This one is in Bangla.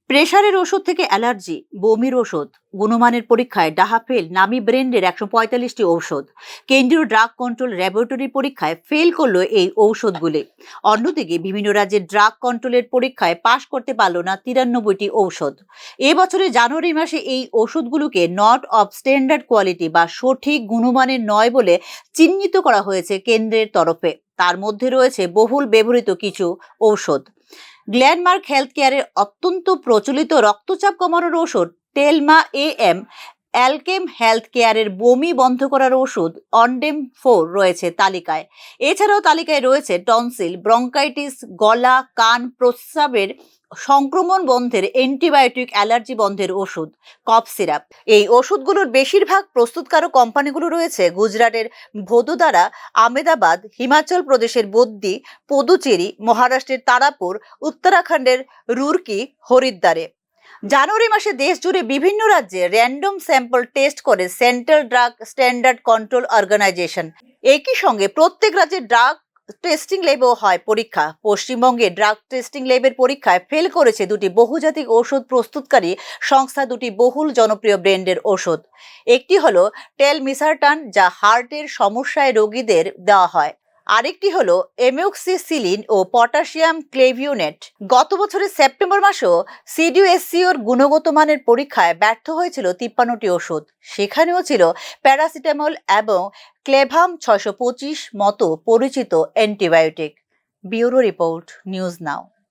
প্রেশারের ওষুধ থেকে অ্যালার্জি, বমির ওষুধ, গুণমানের পরীক্ষায় ডাহাফেল নামি ব্র্যান্ডের ১৪৫টি ঔষধ। কেন্দ্রীয় ড্রাগ কন্ট্রোল ল্যাবরেটরি পরীক্ষায় ফেল করলো এই ঔষধগুলি। অন্যদিকে বিভিন্ন রাজ্যের ড্রাগ কন্ট্রোলের পরীক্ষায় পাশ করতে পারল না ৯৩টি ঔষধ। এবছরের জানুয়ারি মাসে এই ওষুধগুলোকে নট অফ স্ট্যান্ডার্ড কোয়ালিটি বা সঠিক গুণমানের নয় বলে চিহ্নিত করা হয়েছে কেন্দ্রের তরফে। তার মধ্যে রয়েছে বহুল ব্যবহৃত কিছু ঔষধ। গ্ল্যানমার্ক হেলথ কেয়ারের অত্যন্ত প্রচলিত রক্তচাপ কমানোর ওষুধ টেলমা এম, অ্যালকেম হেলথ কেয়ারের বমি বন্ধ করার ওষুধ অনডেম-4 রয়েছে তালিকায়। এছাড়াও তালিকায় রয়েছে টনসিল, ব্রঙ্কাইটিস, গলা, কান, প্রস্রাবের সংক্রমণ বন্ধের অ্যান্টিবায়োটিক, অ্যালার্জি বন্ধের ওষুধ, কফ সিরাপ। এই ওষুধগুলোর বেশিরভাগ প্রস্তুতকারক কোম্পানিগুলো রয়েছে গুজরাটের ভদোদারা, আহমেদাবাদ, হিমাচল প্রদেশের বদ্দি, পুদুচেরি, মহারাষ্ট্রের তারাপুর, উত্তরাখণ্ডের রুরকি, হরিদ্বারে। জানুয়ারি মাসে দেশ জুড়ে বিভিন্ন রাজ্যে র্যান্ডম স্যাম্পল টেস্ট করে central drug standard control organisation. একই সঙ্গে প্রত্যেক রাজ্যে ড্রাগ টেস্টিং ল্যাবেও হয় পরীক্ষা। পশ্চিমবঙ্গে ড্রাগ টেস্টিং ল্যাবের পরীক্ষায় ফেল করেছে দুটি বহুজাতিক ওষুধ প্রস্তুতকারী সংস্থা, দুটি বহুল জনপ্রিয় ব্র্যান্ডের ওষুধ। একটি হলো টেলমিসার্টান, যা হার্টের সমস্যায় রোগীদের দেওয়া হয়। আরেকটি হলো এমোক্সিসিলিন ও পটাশিয়াম ক্লেভিউনেট। গত বছরের সেপ্টেম্বর মাসেও সিডিএসসিওর গুণগত মানের পরীক্ষায় ব্যর্থ হয়েছিল ৫৩টি ওষুধ। সেখানেও ছিল প্যারাসিটামল এবং ক্লেভাম ৬২৫ মতো পরিচিত antibiotic. Bureau report, news now.